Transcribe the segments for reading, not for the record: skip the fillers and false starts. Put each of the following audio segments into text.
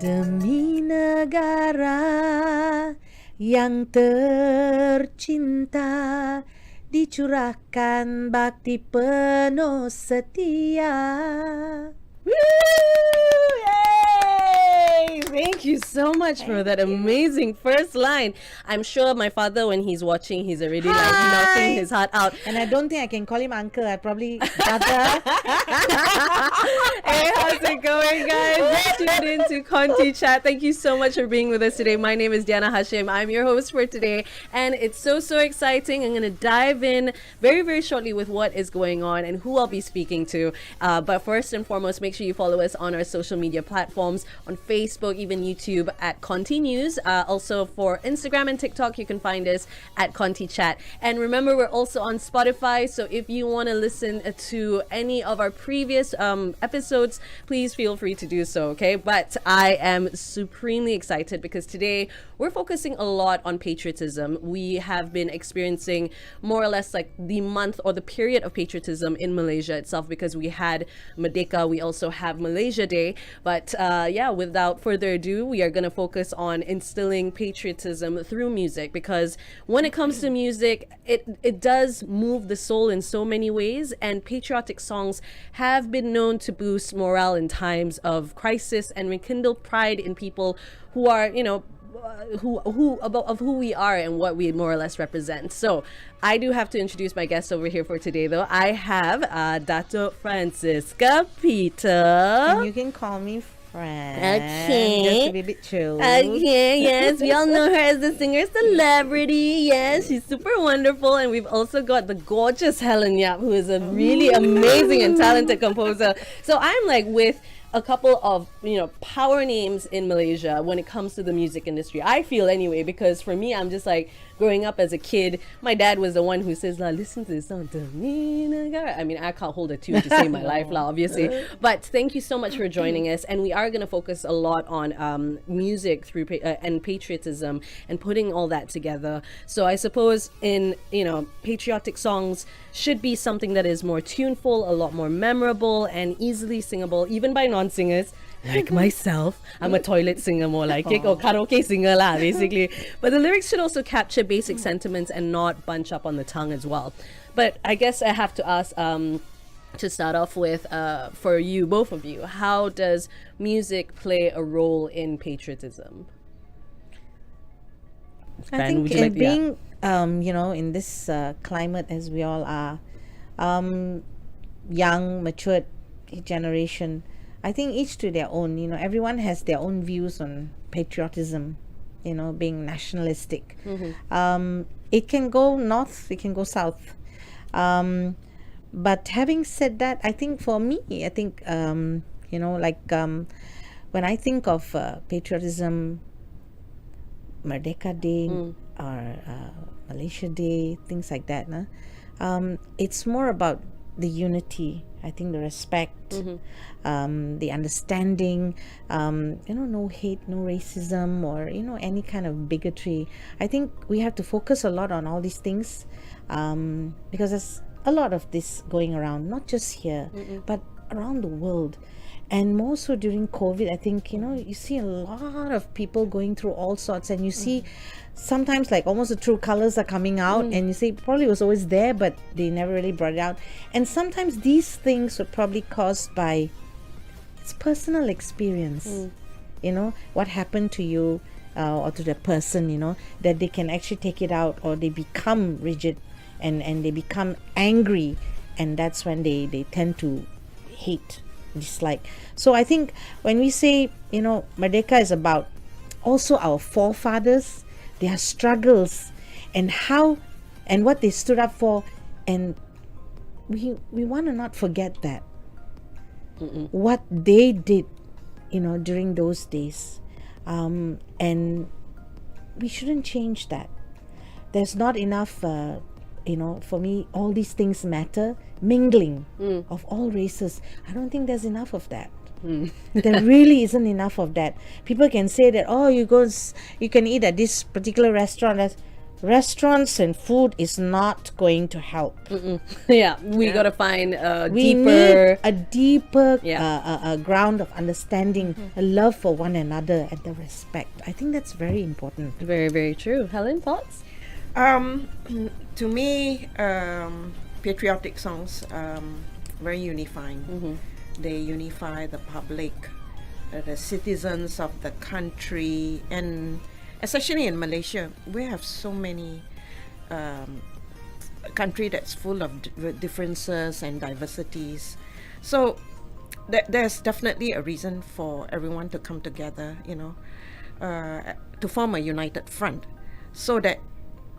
Demi negara yang tercinta, dicurahkan bakti penuh setia. Woo! Yay! Thank you so much for that amazing first line. I'm sure my father, when he's watching, he's already like melting his heart out. And I don't think I can call him uncle. I probably brother. Hey, how's it going, guys? You're tuned in to Contychat. Thank you so much for being with us today. My name is Diyana. I'm your host for today, and it's so exciting. I'm going to dive in very shortly with what is going on and who I'll be speaking to. But first and foremost, make sure you follow us on our social media platforms, on Facebook, even YouTube at CONTY News. Also for Instagram and TikTok, you can find us at Contychat. And remember, we're also on Spotify, so if you want to listen to any of our previous episodes, please feel free to do so, okay? But I am supremely excited because today we're focusing a lot on patriotism. We have been experiencing more or less like the month or the period of patriotism in Malaysia itself, because we had Merdeka, we also have Malaysia Day. But without further ado, we are going to focus on instilling patriotism through music, because when it comes to music, it does move the soul in so many ways, and patriotic songs have been known to boost morale in times of crisis and rekindle pride in people who are, of who we are and what we more or less represent. So I do have to introduce my guest over here for today, though. I have Dato Francissca Peter. And you can call me friend. Okay. Just to be a bit chill. Okay, yes. We all know her as the singer celebrity. Yes, she's super wonderful. And we've also got the gorgeous Helen Yap, who is a really amazing and talented composer. So I'm like with a couple of power names in Malaysia when it comes to the music industry, I feel, anyway, because for me, I'm just like growing up as a kid, my dad was the one who says, listen to this song. I mean, I can't hold a tune to save my life, obviously, but thank you so much for joining us. And we are going to focus a lot on music through and patriotism and putting all that together. So I suppose in patriotic songs should be something that is more tuneful, a lot more memorable, and easily singable, even by non-singers like myself. I'm a toilet singer, more like it, or karaoke singer lah, basically. But the lyrics should also capture basic sentiments and not bunch up on the tongue as well. But I guess I have to ask, to start off with, for you, both of you, how does music play a role in patriotism? I think being, in this climate as we all are, young, matured generation, I think each to their own. Everyone has their own views on patriotism, being nationalistic. It can go north, it can go south. But having said that, I think for me, when I think of patriotism, Merdeka Day or Malaysia Day, things like that, it's more about the unity. I think the respect, the understanding, no hate, no racism, or any kind of bigotry. I think we have to focus a lot on all these things, because there's a lot of this going around, not just here, but around the world. And more so during COVID, I think, you see a lot of people going through all sorts, and you see sometimes like almost the true colors are coming out, and you say probably was always there, but they never really brought it out. And sometimes these things were probably caused by it's personal experience, what happened to you or to the person, that they can actually take it out, or they become rigid and they become angry, and that's when they tend to hate, dislike. So I think when we say, Merdeka is about also our forefathers, their struggles, and how and what they stood up for, and we want to not forget that what they did, during those days, and we shouldn't change that. There's not enough, for me, all these things matter. Mingling of all races, I don't think there's enough of that. There really isn't enough of that. People can say that, you can eat at this particular restaurant, restaurants and food is not going to help. Yeah, we gotta find a We deeper. need a deeper Yeah. a ground of understanding, a love for one another, and the respect. I think that's very important. Very, very true. Helen, thoughts? To me, patriotic songs very unifying. They unify the public, the citizens of the country, and especially in Malaysia, we have so many country that's full of differences and diversities. So there's definitely a reason for everyone to come together, to form a united front, so that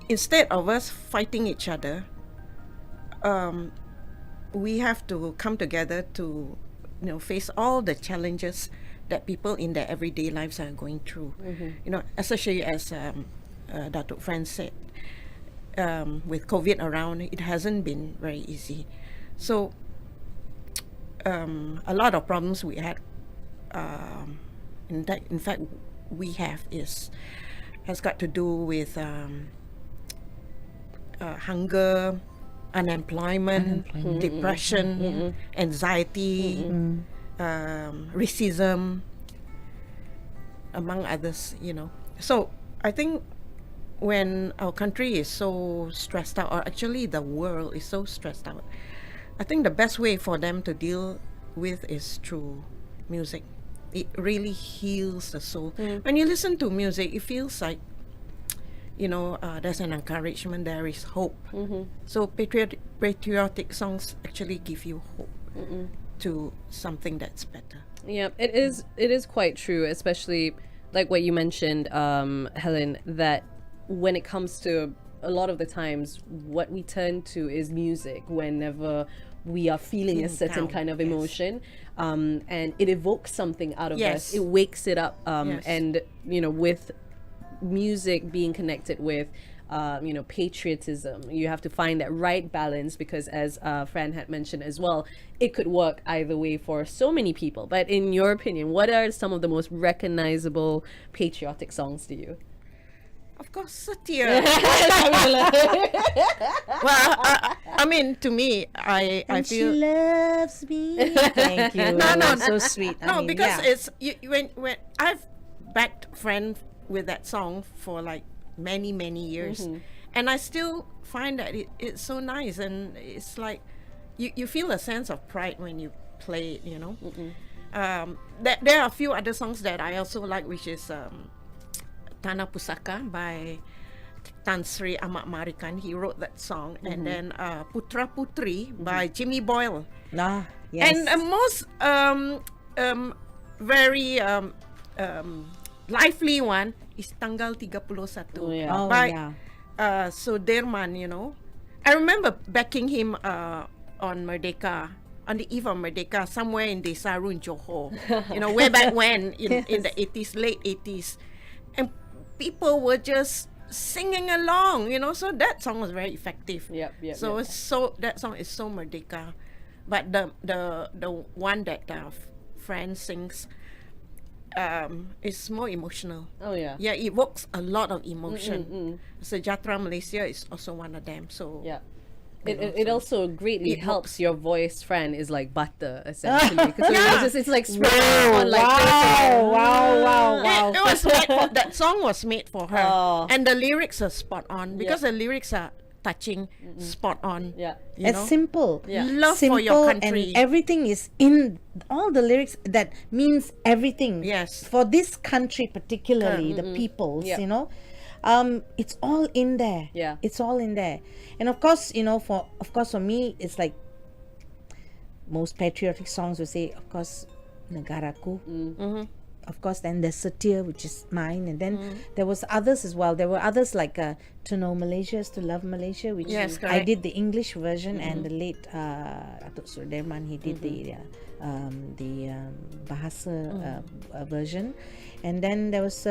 instead of us fighting each other, we have to come together to, face all the challenges that people in their everyday lives are going through. Especially as Dato Fran said, with COVID around, it hasn't been very easy. So a lot of problems we had, in fact, we have has got to do with hunger, unemployment, depression, anxiety, racism, among others. So I think when our country is so stressed out, or actually the world is so stressed out, I think the best way for them to deal with is through music. It really heals the soul. When you listen to music, it feels like, there's an encouragement, there is hope. So patriotic songs actually give you hope to something that's better. Yeah, it is quite true, especially like what you mentioned, Helen, that when it comes to a lot of the times, what we turn to is music whenever we are feeling a certain down, kind of yes. emotion, and it evokes something out of Yes. us. It wakes it up, Yes. and with music being connected with patriotism, you have to find that right balance, because as Fran had mentioned as well, it could work either way for so many people. But in your opinion, what are some of the most recognizable patriotic songs to you? Of course, Satya. Well, I mean, to me, I And she feel loves me. Thank you. No. So sweet. I no, mean, because yeah. it's when I've backed friend with that song for like many years, and I still find that it's so nice, and it's like you feel a sense of pride when you play it. There are a few other songs that I also like, which is Tanah Pusaka by Tan Sri Ahmad Marikan. He wrote that song, and then Putra Putri by Jimmy Boyle. Ah, yes. And most very lively one is Tanggal 31 Oh, yeah. Oh, by yeah. Sudirman. I remember backing him on Merdeka, on the eve of Merdeka, somewhere in Desarun, Johor. Way back when, in the 80s, late 80s. And people were just singing along, so that song was very effective. Yep, So that song is so Merdeka. But the one that Fran sings is more emotional. Oh yeah. Yeah, it evokes a lot of emotion. Sejahtera Malaysia is also one of them. So Yeah. It also greatly it helps your voice, Fran, is like butter, essentially. Because it's like spread on like Wow. It was like that song was made for her, Oh. and the lyrics are spot on, because the lyrics are touching, spot on. Yeah. It's simple. Yeah. Love Simple, for your country. and everything is in all the lyrics. That means everything. Yes. For this country particularly, the peoples, Yeah. it's all in there. Yeah. It's all in there. And of course, for me, it's like most patriotic songs will say, of course, Negaraku. Of course, then there's Satya, which is mine, and then there was others as well. There were others like To Know Malaysia is to Love Malaysia, which Yes, I correct. did the English version, and the late Dato Sudirman, he did the Bahasa version. And then there was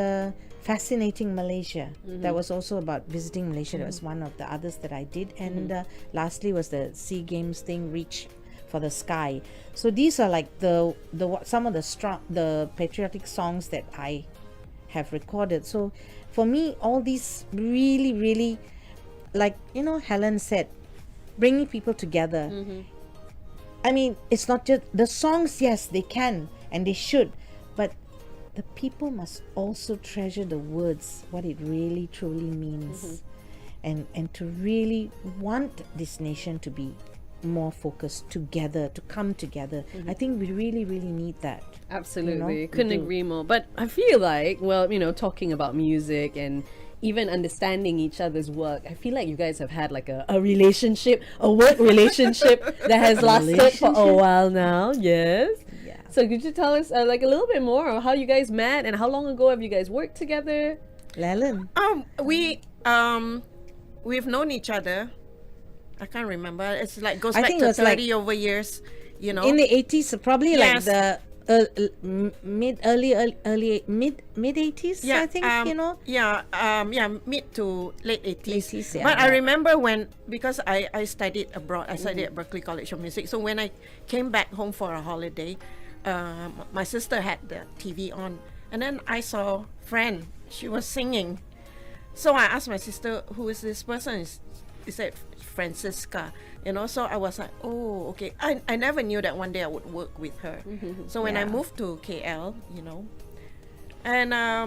Fascinating Malaysia. That was also about visiting Malaysia. That was one of the others that I did. And lastly was the SEA Games thing, Reach for the Sky. So these are like some of the patriotic songs that I have recorded. So for me, all these really, really, like, Helen said, bringing people together. I mean, it's not just the songs, yes, they can and they should, but the people must also treasure the words, what it really truly means, and to really want this nation to be more focused together, to come together. I think we really, really need that. Absolutely. we Couldn't do. agree more. But I feel like, well, talking about music and even understanding each other's work, I feel like you guys have had like a relationship, a work relationship that has lasted for a while now. Yes. Yeah. So could you tell us like a little bit more of how you guys met and how long ago have you guys worked together? Helen. We've known each other. I can't remember. It's like goes I back think to it was like 30 over years. In the 80s, probably Yes. like the mid 80s, I think, mid to late 80s. 80s, yeah. But I remember when, because I studied abroad, I studied at Berklee College of Music. So when I came back home for a holiday, my sister had the TV on, and then I saw Fran. She was singing. So I asked my sister, who is this person? She said Francissca, so I was like, oh, okay. I never knew that one day I would work with her. So when I Yeah. moved to KL, and I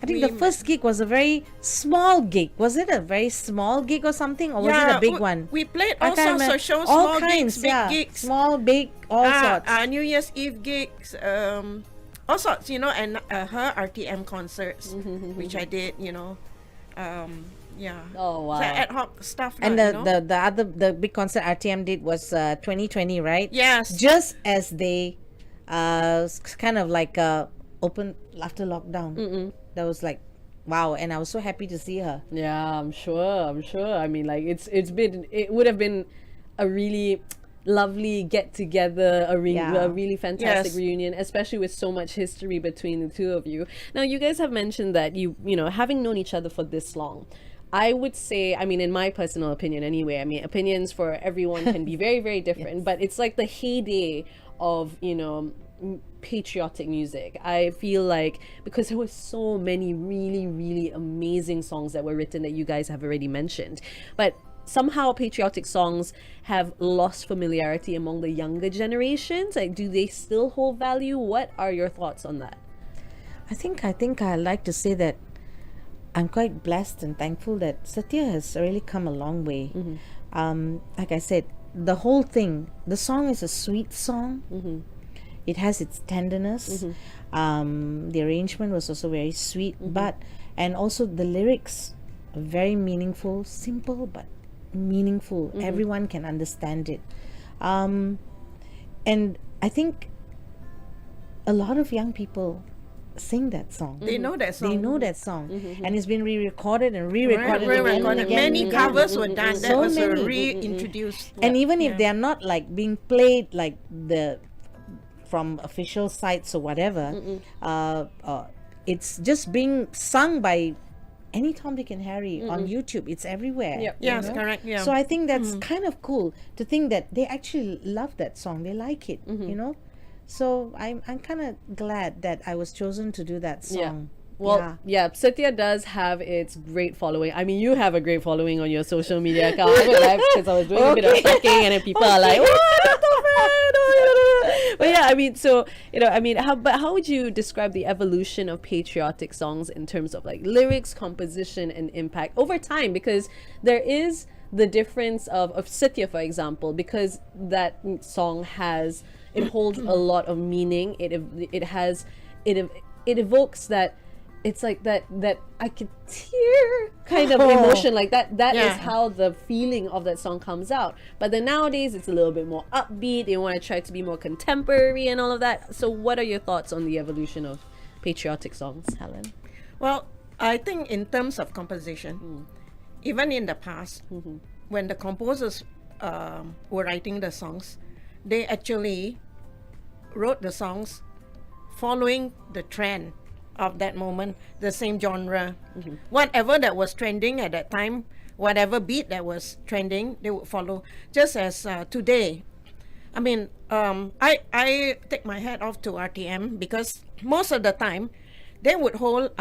think the first gig was a very small gig. Was it a very small gig or something, or was it a big one? We played I all can't sorts remember. of shows, All small kinds, gigs, big yeah. gigs, Small, big, all sorts. New Year's Eve gigs, all sorts, and her RTM concerts, which I did, Oh, wow. So ad hoc stuff. And lah, the big concert RTM did was 2020, right? Yes. Just as they kind of like opened after lockdown. That was like, wow, and I was so happy to see her. Yeah, I'm sure. I mean, like it would have been a really lovely get together, a really fantastic Yes. reunion, especially with so much history between the two of you. Now, you guys have mentioned that you having known each other for this long. I would say, I mean, in my personal opinion anyway, I mean, opinions for everyone can be very, very different, but it's like the heyday of, patriotic music. I feel like because there were so many really, really amazing songs that were written that you guys have already mentioned, but somehow patriotic songs have lost familiarity among the younger generations. Like, do they still hold value? What are your thoughts on that? I think I like to say that I'm quite blessed and thankful that Satya has really come a long way. Like I said, the whole thing, the song is a sweet song. It has its tenderness. The arrangement was also very sweet, and also the lyrics are very meaningful, simple but meaningful. Everyone can understand it. And I think a lot of young people sing that song. They know that song. They know that song, and it's been re-recorded and re-recorded, again and Re-recorded. again Many and again. covers were done. That So was many. reintroduced. And even if they are not like being played like from official sites or whatever, it's just being sung by any Tom, Dick, and Harry on YouTube. It's everywhere. Yep. you Yes, know? correct. Yeah. So I think that's kind of cool to think that they actually love that song. They like it, So I'm kind of glad that I was chosen to do that song. Well, yeah, Satya does have its great following. I mean, you have a great following on your social media account because I was doing a bit of stalking, and then people are like, "What, Dato Fran?" But yeah, I mean, so how would you describe the evolution of patriotic songs in terms of like lyrics, composition, and impact over time? Because there is the difference of Satya, for example, because that song it holds a lot of meaning. It evokes that. It's like that I could tear kind of emotion, like that is how the feeling of that song comes out. But then nowadays it's a little bit more upbeat. They want to try to be more contemporary and all of that. So what are your thoughts on the evolution of patriotic songs, Helen? Well, I think in terms of composition, even in the past, when the composers were writing the songs, they actually wrote the songs following the trend of that moment, the same genre. Whatever that was trending at that time, whatever beat that was trending, they would follow. Just as today, I mean, I take my hat off to RTM because most of the time they would hold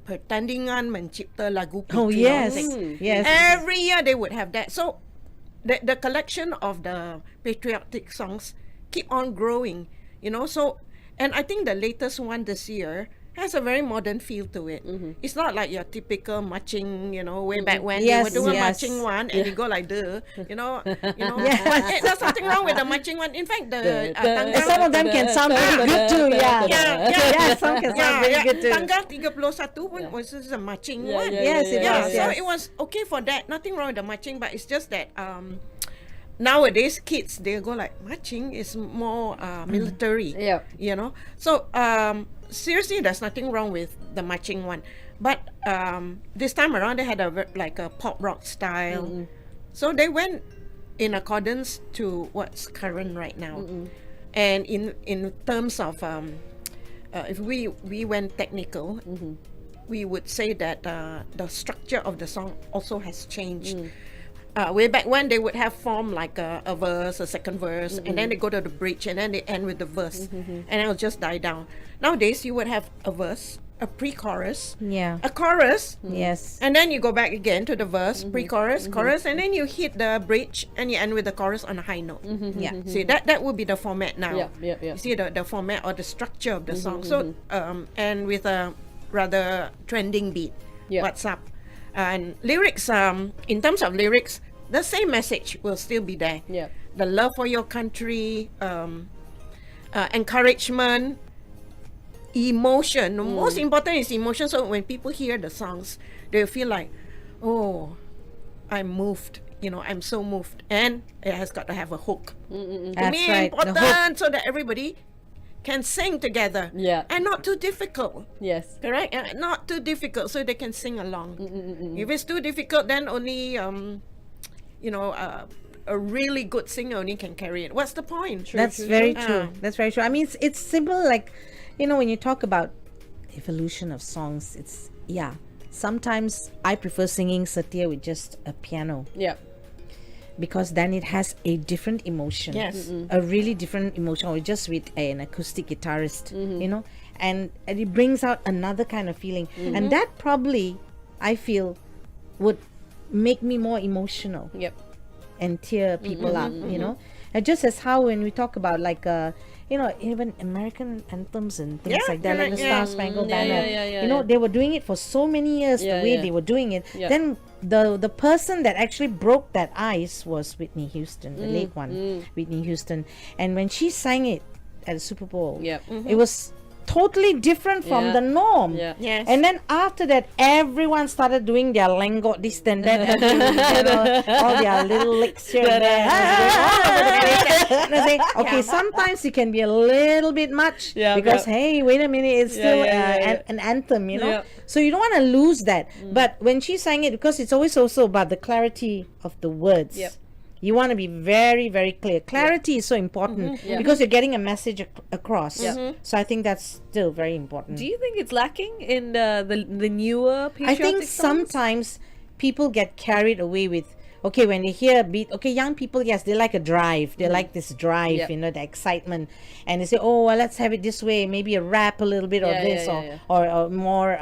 pertandingan mencipta lagu Oh patriotic. yes. Every year they would have that. So the collection of the patriotic songs keep on growing, you know. So, and I think the latest one this year has a very modern feel to it. It's not like your typical marching, you know, way back when Yes, they would do a yes. marching one and you go like you know. But there's something wrong with the marching one. In fact, the And some of them can sound very good too. Yeah, some can sound very good too. Tanggal 31 pun was just a marching one. Yes, it was. So Yes. it was okay for that. Nothing wrong with the marching, but it's just that nowadays kids they go like marching is more military. Yeah. You know. So seriously, there's nothing wrong with the marching one, but this time around they had like a pop rock style. So they went in accordance to what's current right now. And in terms of if we went technical, we would say that the structure of the song also has changed. Way back when they would have form like a verse, a second verse, and then they go to the bridge, and then they end with the verse, and it'll just die down. Nowadays, you would have a verse, a pre-chorus, Yeah. a chorus, Yes. and then you go back again to the verse, pre-chorus, chorus, and then you hit the bridge, and you end with the chorus on a high note. Yeah. See, that would be the format now. Yeah. You see the format or the structure of the song. So and with a rather trending beat. Yeah. What's up? And lyrics, in terms of lyrics, the same message will still be there. Yeah. The love for your country, encouragement, emotion. The most important is emotion. So when people hear the songs, they feel like, oh, I'm moved. You know, I'm so moved. And it has got to have a hook. To That's me, right, the hook. important so that everybody can sing together. Yeah. And not too difficult. Yes. Correct? Not too difficult so they can sing along. If it's too difficult, then only, you know, a really good singer only can carry it. What's the point? That's very true. That's very true. I mean, it's simple. Like, you know, when you talk about evolution of songs, it's sometimes I prefer singing Satya with just a piano, Yeah. because then it has a different emotion. Yes. A really different emotion, or just with an acoustic guitarist, you know, and it brings out another kind of feeling. And that probably, I feel, would make me more emotional Yep. and tear people up, you know. And just as how when we talk about like you know, even American anthems and things Yeah, like that, like the correct, Star Spangled Yeah, Banner, yeah, you know, yeah. they were doing it for so many years, Yeah, the way yeah. they were doing it. Yeah. Then the person that actually broke that ice was Whitney Houston, the late one, Whitney Houston. And when she sang it at the Super Bowl, Yep. it was totally different from Yeah. the norm. Yeah. Yes. And then after that, everyone started doing their lengot, this and that, and you know, all their little licks here and there. And I say, okay, sometimes it can be a little bit much, Yeah, because yeah. hey, wait a minute, it's still yeah. an anthem, you know. Yeah. So you don't want to lose that. But when she sang it, because it's always also about the clarity of the words. Yep. You want to be very, very clear. Clarity is so important Yeah. because you're getting a message across. Yeah. So I think that's still very important. Do you think it's lacking in the newer patriotic I think songs? sometimes people get carried away with, okay, when they hear a beat, okay, young people, yes, they like a drive. They like this drive, Yep. you know, the excitement. And they say, oh, well, let's have it this way. Maybe a rap a little bit, or Yeah, this, yeah, or, yeah, or more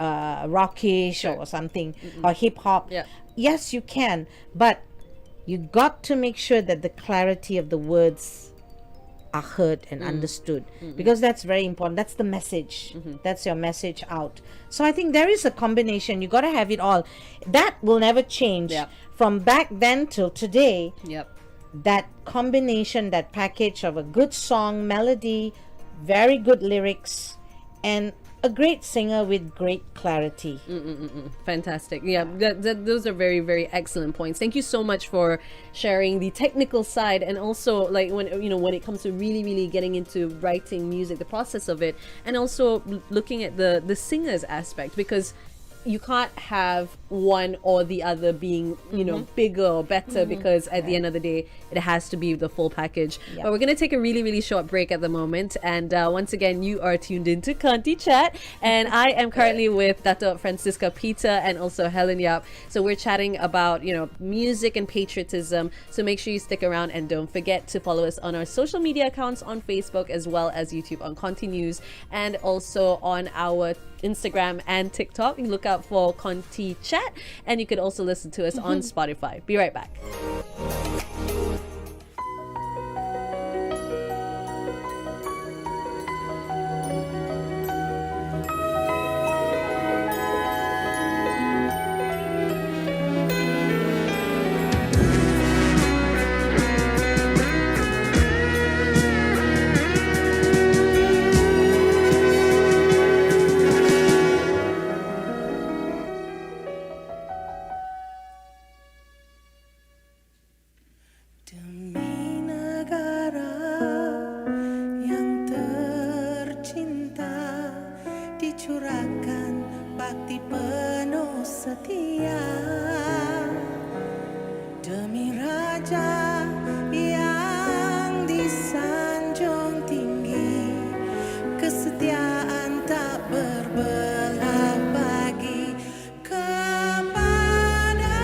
rockish or something, or hip hop. Yeah. Yes, you can. But you got to make sure that the clarity of the words are heard and understood, because that's very important. That's the message. That's your message out. So I think there is a combination. You got to have it all. That will never change. Yeah. From back then till today. Yep. That combination, that package of a good song, melody, very good lyrics, and a great singer with great clarity. Fantastic. Yeah, those are very, very excellent points. Thank you so much for sharing the technical side, and also like when it comes to really, really getting into writing music, the process of it, and also looking at the singer's aspect, because you can't have one or the other being, you know, bigger or better, because at the end of the day, it has to be the full package. Yep. But we're going to take a really, really short break at the moment. And once again, you are tuned into Contychat. And I am currently with Dato Francissca Peter and also Helen Yap. So we're chatting about, you know, music and patriotism. So make sure you stick around, and don't forget to follow us on our social media accounts on Facebook as well as YouTube on Conty News, and also on our Instagram and TikTok. You can look out for Contychat, and you could also listen to us on Spotify. Be right back. Demi negara yang tercinta, dicurahkan bakti penuh setia. Demi raja yang disanjung tinggi, kesetiaan tak berbelah bagi. Kepada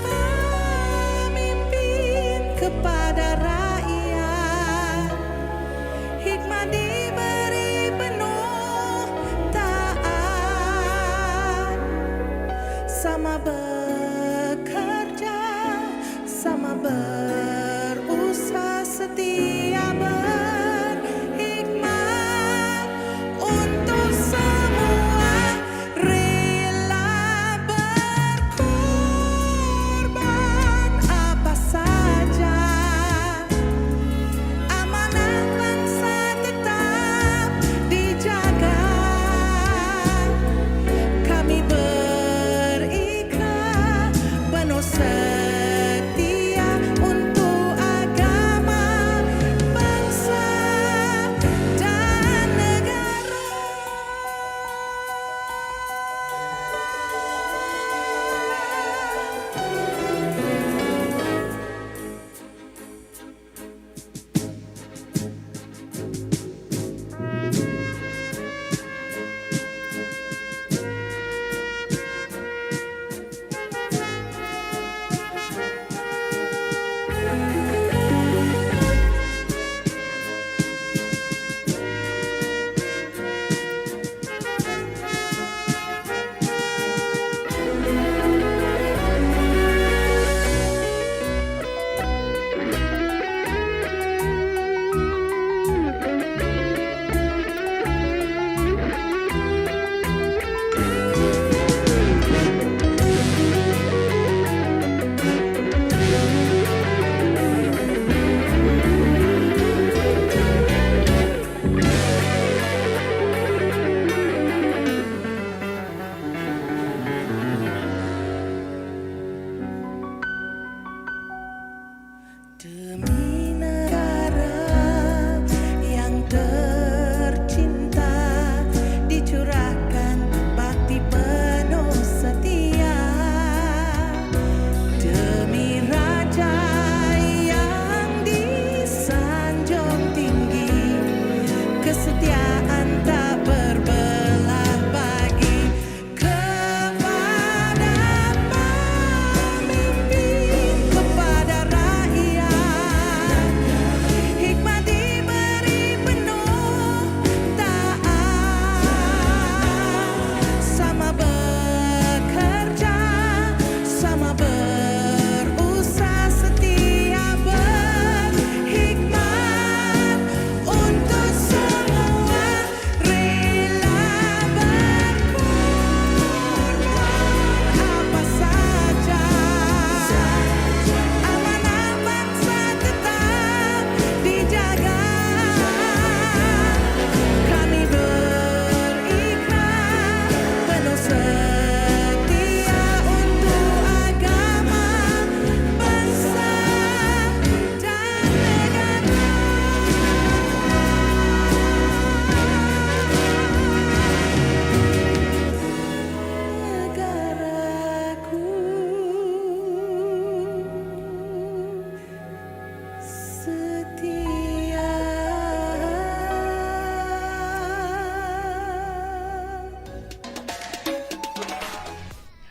pemimpin, kepada rakyat, hikmat diberi penuh taat. Sama bekerja, sama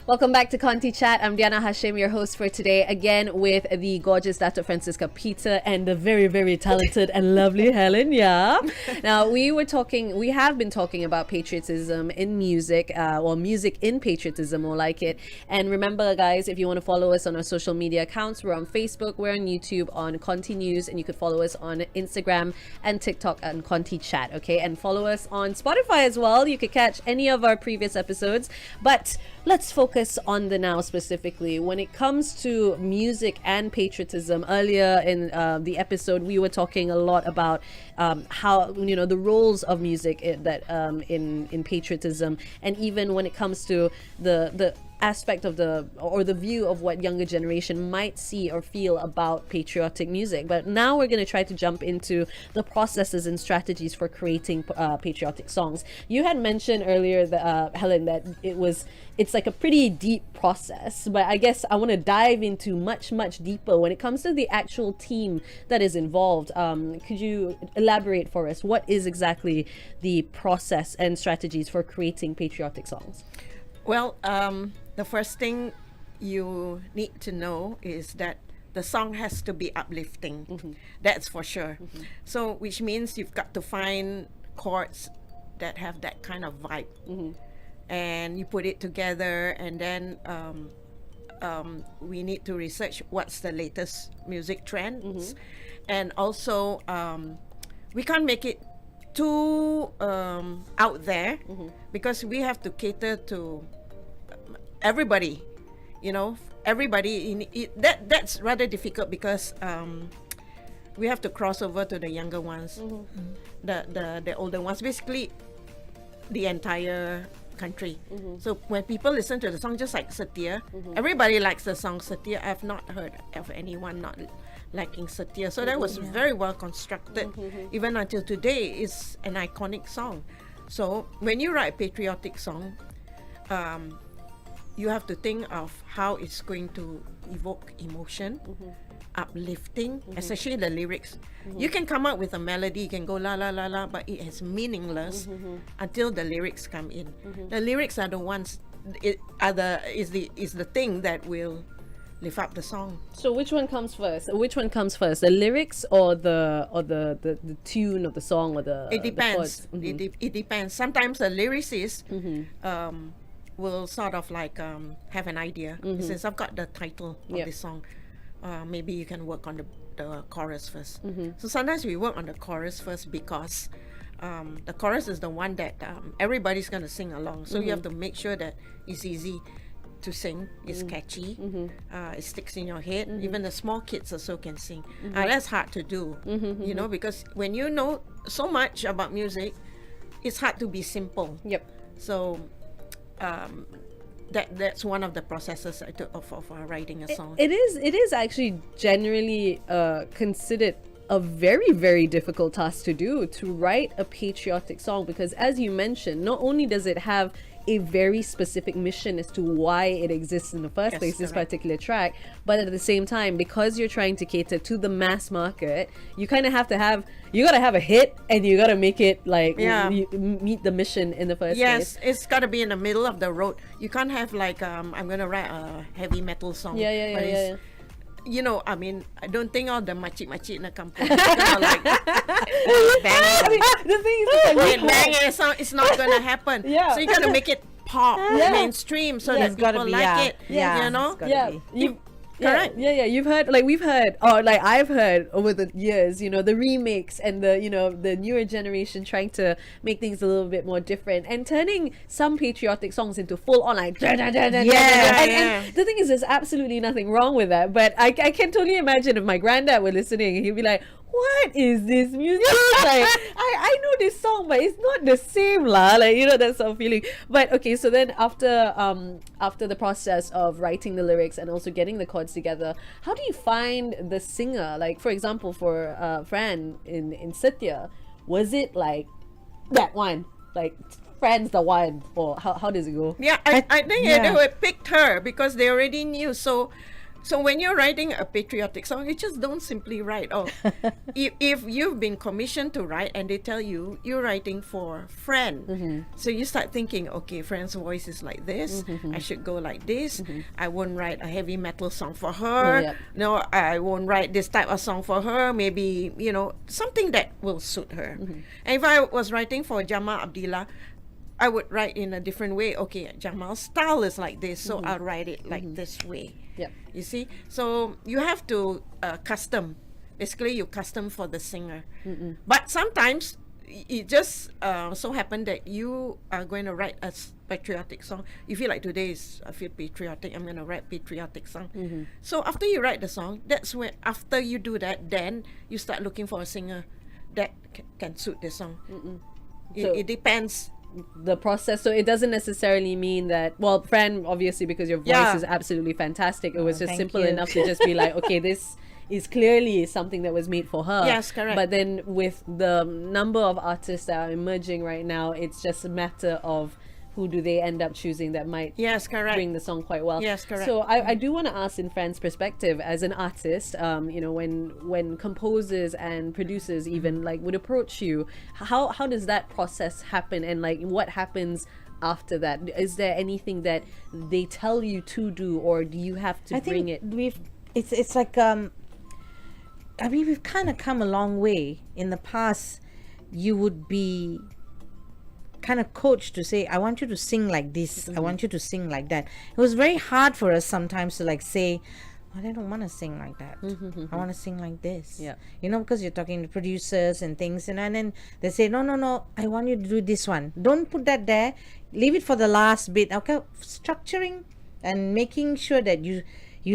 Welcome back to Contychat. I'm Diyana Hashim, your host for today, again with the gorgeous Dato Francissca Peter and the very, very talented and lovely Helen Yap. Now, we have been talking about patriotism in music, or music in patriotism, more like it. And remember, guys, if you want to follow us on our social media accounts, we're on Facebook, we're on YouTube, on CONTY News, and you could follow us on Instagram and TikTok on Contychat, okay? And follow us on Spotify as well. You could catch any of our previous episodes. But let's focus on the now specifically. When it comes to music and patriotism, earlier in the episode, we were talking a lot about how, the roles of music in patriotism, and even when it comes to the aspect of the view of what younger generation might see or feel about patriotic music. But now we're going to try to jump into the processes and strategies for creating patriotic songs. You had mentioned earlier, Helen, that it's like a pretty deep process, but I guess I want to dive into much deeper when it comes to the actual team that is involved. Could you elaborate for us what is exactly the process and strategies for creating patriotic songs? Well, the first thing you need to know is that the song has to be uplifting. That's for sure. So, which means you've got to find chords that have that kind of vibe. And you put it together, and then we need to research what's the latest music trends. And also, we can't make it too out there, because we have to cater to everybody, everybody. That's rather difficult, because we have to cross over to the younger ones, the older ones, basically the entire country. So when people listen to the song, just like Satya, everybody likes the song Satya. I've not heard of anyone not liking Satya. So that was very well constructed. Even until today, it's an iconic song. So when you write a patriotic song, you have to think of how it's going to evoke emotion, uplifting, especially the lyrics. You can come up with a melody, you can go la la la la, but it is meaningless until the lyrics come in. The lyrics are the ones, is the thing that will lift up the song. So which one comes first? The lyrics or the tune of the song, or the It depends. The chords? It depends. Sometimes the lyricist will sort of like have an idea. Since I've got the title of this song, maybe you can work on the chorus first. So sometimes we work on the chorus first, because the chorus is the one that everybody's going to sing along. So you have to make sure that it's easy to sing, it's catchy, it sticks in your head. Even the small kids also can sing. That's hard to do, because when you know so much about music, it's hard to be simple. So that's one of the processes of writing a song. It is actually generally considered a very, very difficult task to do, to write a patriotic song, because as you mentioned, not only does it have a very specific mission as to why it exists in the first place, this particular track, but at the same time, because you're trying to cater to the mass market, you kind of gotta have a hit, and you gotta make it like meet the mission in the first place. Yes, it's gotta be in the middle of the road. You can't have like I'm gonna write a heavy metal song. Yeah. I mean, I don't think all the makcik-makcik in the kampung, like bang. The thing is, Bang, it's not gonna happen. So you gotta make it pop, mainstream, so that people like it. Correct. You've heard, we've heard, or I've heard over the years, the remakes and the newer generation trying to make things a little bit more different and turning some patriotic songs into full on and the thing is, there's absolutely nothing wrong with that, but I can totally imagine if my granddad were listening, he'd be like, what is this music? I know this song, but it's not the same lah. That sort of feeling. But okay, so then after the process of writing the lyrics and also getting the chords together, how do you find the singer? Like, for example, for Fran in Satya, was it like that one? Like, Fran's the one, or how does it go? Yeah, I think they would picked her because they already knew. So So when you're writing a patriotic song, you just don't simply write. Oh, if you've been commissioned to write and they tell you you're writing for friend, so you start thinking, okay, friend's voice is like this. I should go like this. I won't write a heavy metal song for her. Yep. No, I won't write this type of song for her. Maybe something that will suit her. And if I was writing for Jamal Abdillah, I would write in a different way. Okay, Jamal's style is like this, so I'll write it like this way. Yep. You see, so you have to custom. Basically, you custom for the singer. But sometimes it just so happened that you are going to write a patriotic song. You feel like today I feel patriotic. I'm going to write patriotic song. So after you write the song, that's when after you do that, then you start looking for a singer that can suit the song. So- It depends. The process, so it doesn't necessarily mean that, well, friend, obviously, because your voice Yeah. is absolutely fantastic, it was just thank simple you. enough to just be like, okay, this is clearly something that was made for her. Yes, correct. But then with the number of artists that are emerging right now, it's just a matter of who do they end up choosing that might Yes, correct. bring the song quite well. Yes, correct. So I do want to ask, in Fran's perspective as an artist, when composers and producers even like would approach you, how does that process happen, and like what happens after that? Is there anything that they tell you to do, or do you have to I bring think it? it's like I mean, we've kind of come a long way. In the past, you would be kind of coached to say, I want you to sing like this, I want you to sing like that. It was very hard for us sometimes to like say, I don't want to sing like that. I want to sing like this. Yeah. Because you're talking to producers and things, and then they say, no, I want you to do this one. Don't put that there. Leave it for the last bit. Okay, structuring and making sure that you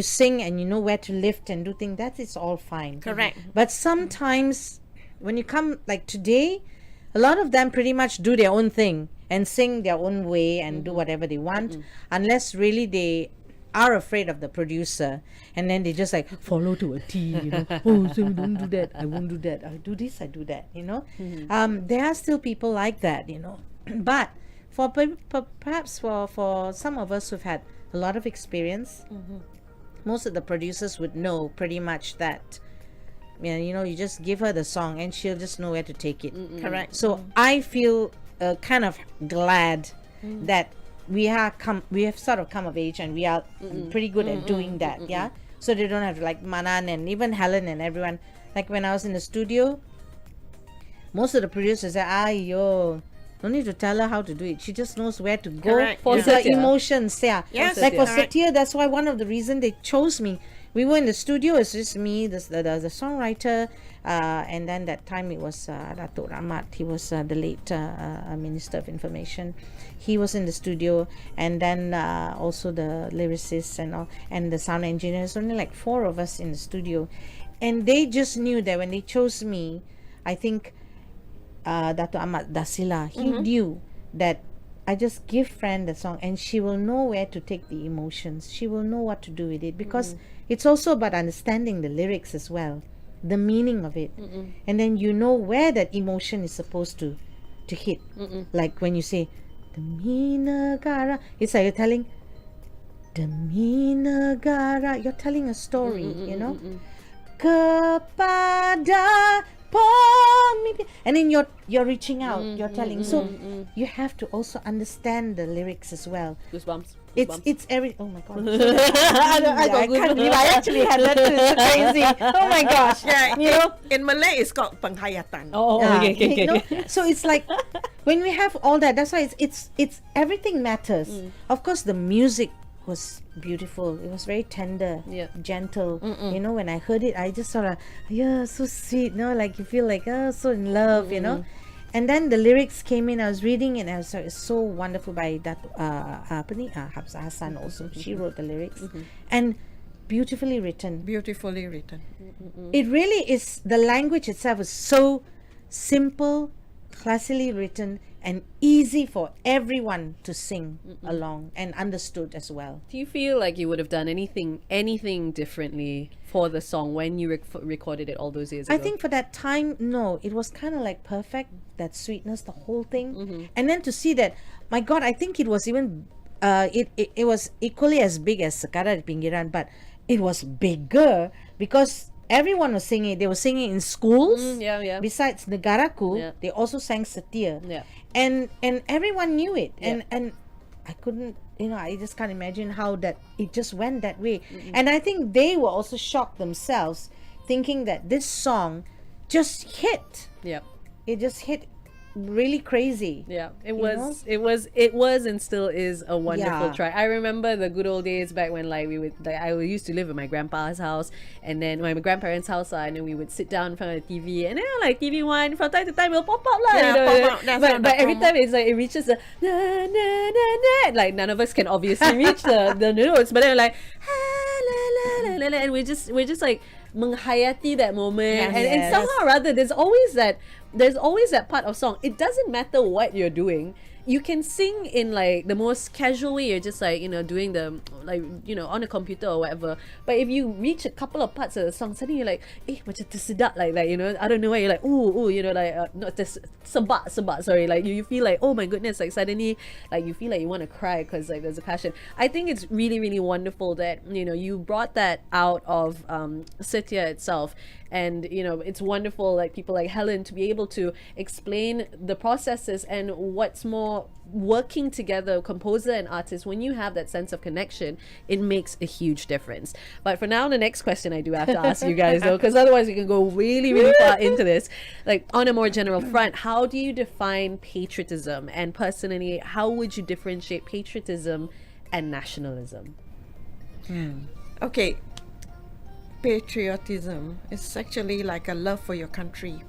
sing and you know where to lift and do things. That is all fine. Correct. But sometimes when you come like today, a lot of them pretty much do their own thing and sing their own way and do whatever they want, unless really they are afraid of the producer, and then they just like follow to a T, oh, so don't do that, I won't do that, I do this, I do that, there are still people like that, but for perhaps for some of us who've had a lot of experience, most of the producers would know pretty much that, you just give her the song and she'll just know where to take it. Correct. So I feel kind of glad that we have sort of come of age, and we are pretty good at doing that. Yeah. So they don't have to like Manan and even Helen and everyone. Like when I was in the studio, most of the producers say, "Ayo, no need to tell her how to do it. She just knows where to go Correct, with yeah. her Satya. emotions." Yeah. Yes, Like for correct. Satya, that's why one of the reason they chose me. We were in the studio. It's just me, the songwriter, and then that time it was Dato Rahmat. He was the late Minister of Information. He was in the studio, and then also the lyricists and all, and the sound engineers. Only like 4 of us in the studio, and they just knew that when they chose me, I think Dato Ahmad Dasila, he knew that I just give Fran the song and she will know where to take the emotions. She will know what to do with it, because it's also about understanding the lyrics as well, the meaning of it. And then you know where that emotion is supposed to hit. Like when you say, Demi Negara, it's like you're telling, Demi Negara, you're telling a story, Kepada pemimpin, and then you're reaching out, you're telling. So you have to also understand the lyrics as well. Goosebumps. It's every, oh my god. I can't believe I actually had that too. It's so crazy. Oh my gosh. Yeah, in Malay it's called penghayatan. Oh, okay. So it's like when we have all that, that's why it's everything matters. Of course the music was beautiful. It was very tender, Yeah. gentle. When I heard it, I just sort of, so sweet, like you feel like so in love, And then the lyrics came in. I was reading it, and I was it's so wonderful by that Hafsa Hassan also. She wrote the lyrics, and beautifully written. Beautifully written. It really is. The language itself is so simple, classically written, and easy for everyone to sing along and understood as well. Do you feel like you would have done anything differently for the song when you recorded it all those years ago? I think for that time, no, it was kind of like perfect, that sweetness, the whole thing. And then to see that, my God, I think it was even, it was equally as big as Sekara di Pinggiran, but it was bigger because everyone was singing. They were singing in schools. Yeah. Besides Negaraku, Yeah. they also sang Setia. Yeah. And everyone knew it. Yeah. And I couldn't, I just can't imagine how that it just went that way. And I think they were also shocked themselves, thinking that this song just hit. Yeah. It just hit really crazy. Yeah, it You was, it was, and still is a wonderful Yeah. track. I remember the good old days back when like we would, like I used to live at my grandpa's house, and then my grandparents' house, and then we would sit down in front of the TV, and then like TV One from time to time will pop up lah. Yeah, you know, pop up. That's but the every promo. time it's like it reaches the na na na na, like none of us can obviously reach the notes, but then we're like la la la la, and we're just like menghayati that moment, and Yes. somehow or other there's always that part of song. It doesn't matter what you're doing. You can sing in like the most casual way. You're just like, doing the like, on a computer or whatever. But if you reach a couple of parts of the song, suddenly you're like, macam tersedak, like, I don't know why, you're like, ooh, like, not sebab, sorry, like you feel like, oh my goodness, like suddenly, like you feel like you want to cry because like there's a passion. I think it's really, really wonderful that, you brought that out of Setia itself. And it's wonderful, like people like Helen, to be able to explain the processes and what's more, working together, composer and artist. When you have that sense of connection, it makes a huge difference. But for now, the next question I do have to ask you guys though, because otherwise we can go really, really far into this. Like on a more general front, how do you define patriotism? And personally, how would you differentiate patriotism and nationalism? Okay, patriotism is actually like a love for your country.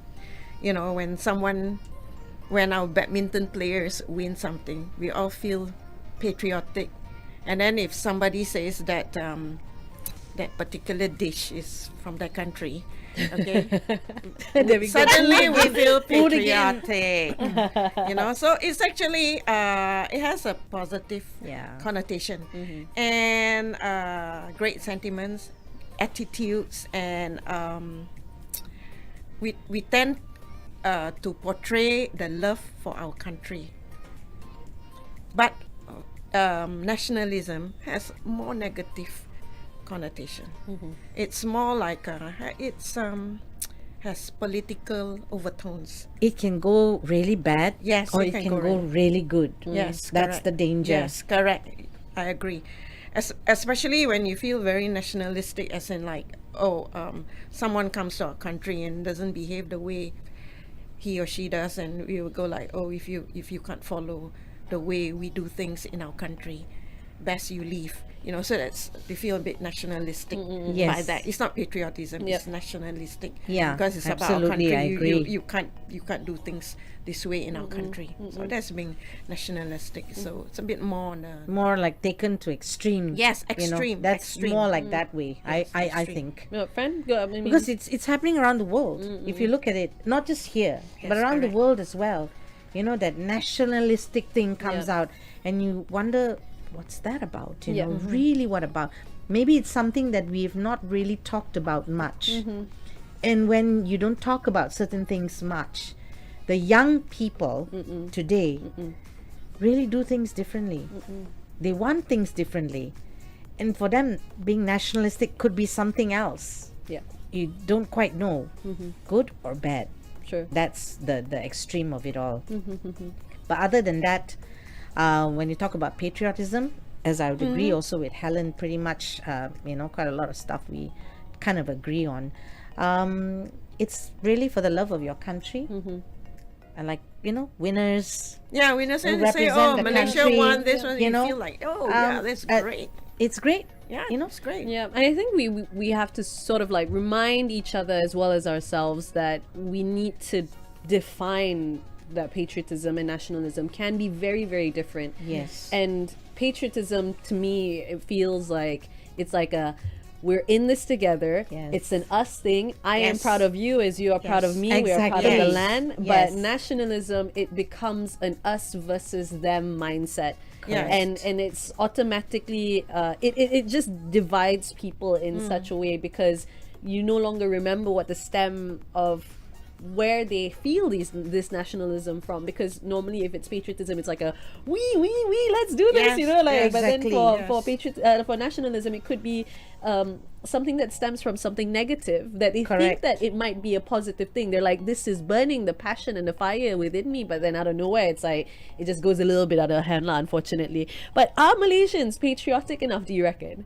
When our badminton players win something, we all feel patriotic. And then if somebody says that that particular dish is from their country, okay, There we go. suddenly we feel Food again. patriotic. So it's actually it has a positive Yeah. connotation and great sentiments, attitudes, and we tend to portray the love for our country. But nationalism has more negative connotation. It's more like has political overtones. It can go really bad. Yes, or it it can can go go really good. Yes, That's correct. the danger. Yes, correct. I agree. Especially when you feel very nationalistic, as in like, someone comes to our country and doesn't behave the way he or she does, and we will go like, if you can't follow the way we do things in our country, best you leave. So that's, they feel a bit nationalistic by Yes. that. It's not patriotism; Yep. it's nationalistic. Yeah, because it's about our absolutely, country. I agree. You can't do things this way in our country. So that's being nationalistic. So it's a bit more on the More like taken to extreme. Yes, you know. extreme, That's extreme. more like that way. Yes, I extreme. think. Friend, go. I mean, Because it's happening around the world. If you look at it, not just here, but Yes, around the correct. world as well. That nationalistic thing comes Yeah. out, and you wonder, what's that about? Yeah. Really, what about? Maybe it's something that we've not really talked about much. And when you don't talk about certain things much, the young people today really do things differently. They want things differently. And for them, being nationalistic could be something else. yeah, You don't quite know, good or bad. sure. That's the extreme of it all. But other than that, when you talk about patriotism, as I would agree also with Helen, pretty much, quite a lot of stuff we kind of agree on. It's really for the love of your country. And like, winners. Yeah, we know say, represent the Malaysia country, won this one. you You know. feel like, yeah, that's great. It's great. Yeah, it's great. Yeah, and I think we have to sort of like remind each other as well as ourselves that we need to define that patriotism and nationalism can be very, very different. Yes. And patriotism, to me, it feels like it's like we're in this together. Yes. It's an us thing. I am Yes. proud of you as you are proud of Yes. me. We are proud of Exactly. the land. Yes. But nationalism, it becomes an us versus them mindset. Yes. And it's automatically it just divides people in such a way because you no longer remember what the stem of where they feel this nationalism from, because normally if it's patriotism, it's like a we let's do this, Yes, you know, like. yeah, But then exactly, for nationalism, it could be something that stems from something negative, that they think Correct. that it might be a positive thing. They're like, this is burning the passion and the fire within me, but then out of nowhere, it's like it just goes a little bit out of hand, lah, unfortunately. But are Malaysians patriotic enough, do you reckon?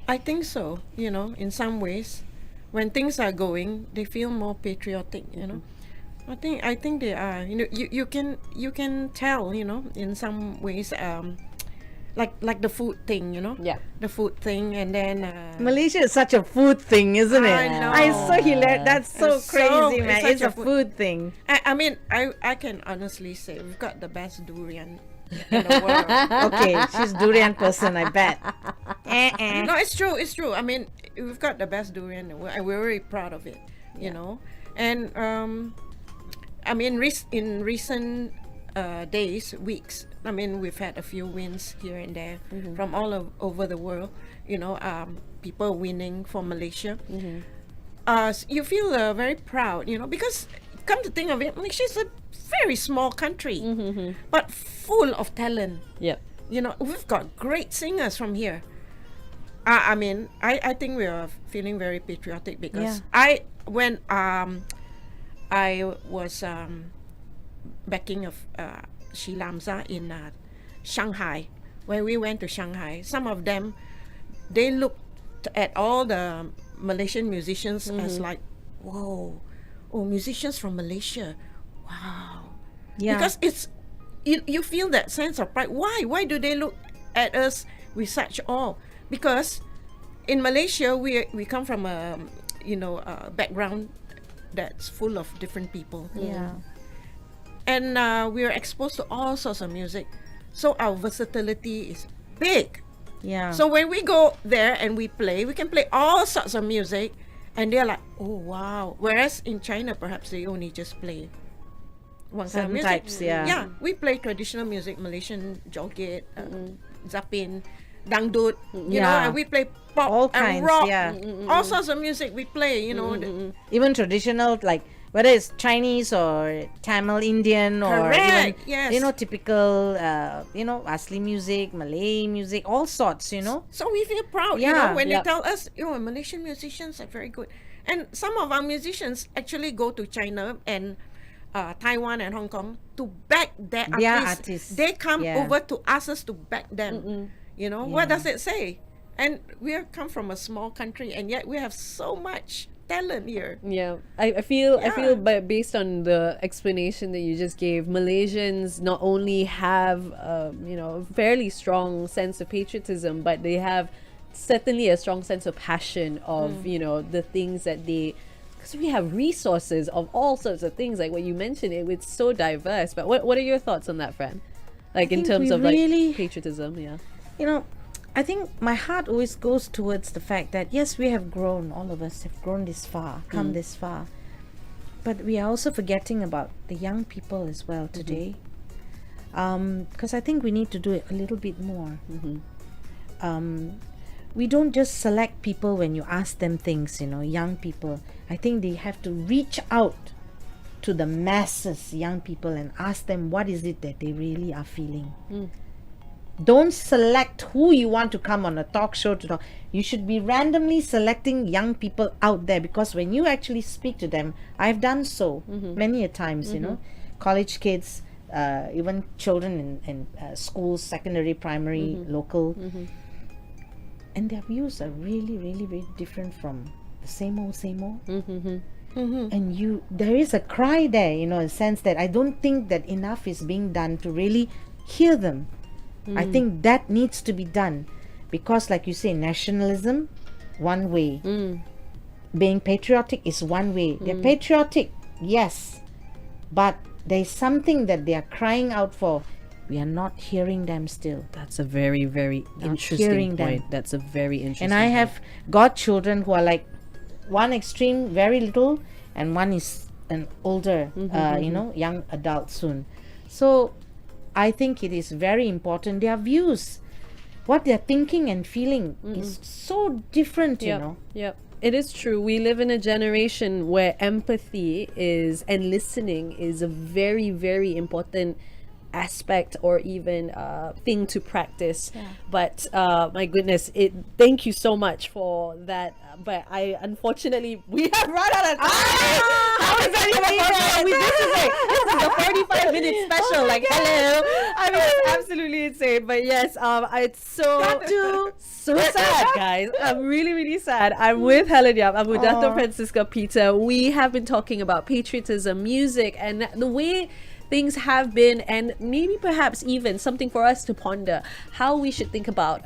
I think so. You know, in some ways, when things are going, they feel more patriotic. You know, I think they are. You know, you can tell. You know, in some ways, like the food thing. You know, Yeah. the food thing, and then Malaysia is such a food thing, isn't it? I know. I so hilarious. That's so It's crazy, so- man. it's It's such a a food thing. I mean, I can honestly say we've got the best durian in the world. Okay, she's durian person, I bet. No, it's true. It's true. I mean, we've got the best durian, and we're very proud of it. You know, and I mean, in recent days, weeks. I mean, we've had a few wins here and there from over the world. You know, people winning for Malaysia. You feel very proud. You know, because come to think of it, Malaysia is a very small country, but full of talent. Yep. You know, we've got great singers from here. I mean, I think we are feeling very patriotic because when I was backing of Shilamza in Shanghai, when we went to Shanghai, some of them, they looked at all the Malaysian musicians as like, whoa, oh, musicians from Malaysia, wow. Yeah. Because it's you feel that sense of pride. Why do they look at us with such awe? Because in Malaysia we come from a a background that's full of different people. Yeah. And we are exposed to all sorts of music, so our versatility is big. Yeah. So when we go there and we can play all sorts of music, and they're like, oh wow. Whereas in China, perhaps they only just play one kind of Certain music. types, yeah. Yeah, we play traditional music, Malaysian joget, zapin, dangdut, you know, Yeah. and we play pop All and kinds, rock, yeah. all sorts of music we play, you know. Even traditional, like whether it's Chinese or Tamil, Indian, or even Correct, yes. typical Asli music, Malay music, all sorts. So we feel proud, you Yeah. know, when Yep. they tell us, Malaysian musicians are very good. And some of our musicians actually go to China and Taiwan and Hong Kong to back their artists. They come Yeah. over to ask us to back them. You know, what does it say? And we have come from a small country, and yet we have so much talent here. Yeah, I feel based on the explanation that you just gave, Malaysians not only have a fairly strong sense of patriotism, but they have certainly a strong sense of passion of the things that they, because we have resources of all sorts of things, like what you mentioned. It's so diverse. But what are your thoughts on that, friend? Like in think terms we of like really- patriotism, yeah. I think my heart always goes towards the fact that yes, we have grown, all of us have grown this far, come this far, but we are also forgetting about the young people as well today, because I think we need to do it a little bit more. We don't just select people when you ask them things, young people. I think they have to reach out to the masses, young people, and ask them what is it that they really are feeling. Don't select who you want to come on a talk show to talk. You should be randomly selecting young people out there, because when you actually speak to them, I've done so many a times, college kids, even children in schools, secondary, primary, local, and their views are really, really, really different from the same old. And there is a cry there, in a sense that I don't think that enough is being done to really hear them. I think that needs to be done, because like you say, nationalism, one way. Being patriotic is one way. They're patriotic, yes, but there's something that they are crying out for. We are not hearing them still. That's a very, very interesting hearing them. point. That's a very interesting And I point. have got children who are like one extreme, very little, and one is an older, young adult soon. So I think it is very important. Their views, what they're thinking and feeling is so different, Yep. It is true. We live in a generation where empathy is and listening is a very, very important aspect or even thing to practice. But my goodness, thank you so much for that. But I unfortunately we have run out of time. How is that even possible? This is a 45-minute special. Like, hello. I mean, it's absolutely insane. But yes, it's so sad, guys. I'm really, really sad. I'm with Helen Yap. I'm with Dato Francissca Peter. We have been talking about patriotism, music, and the way things have been, and maybe perhaps even something for us to ponder how we should think about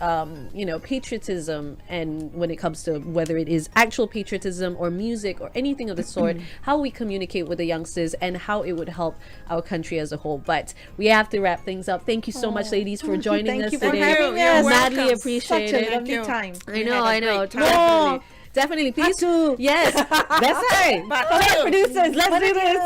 patriotism, and when it comes to whether it is actual patriotism or music or anything of the sort, how we communicate with the youngsters and how it would help our country as a whole. But we have to wrap things up. Thank you so much, ladies, for joining us you for today. having us. Madly welcome. appreciate Such a it. lovely time. I know. great time. No, definitely. Please. two. Yes, that's right. But Come on, two. producers, let's do this.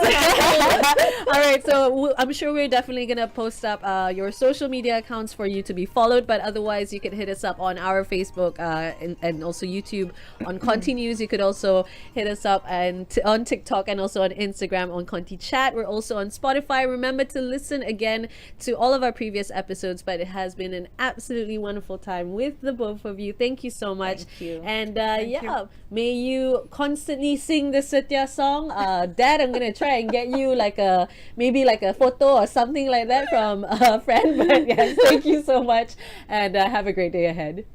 All right, so I'm sure we're definitely gonna post up your social media accounts for you to be followed. But otherwise, you can hit us up on our Facebook and also YouTube on CONTY News. You could also hit us up and on TikTok and also on Instagram on Contychat. We're also on Spotify. Remember to listen again to all of our previous episodes. But it has been an absolutely wonderful time with the both of you. Thank you so much. Thank you. And may you constantly sing the Satya song. Dad, I'm gonna try and get you maybe a photo or something like that from a friend. But yes, thank you so much, and have a great day ahead.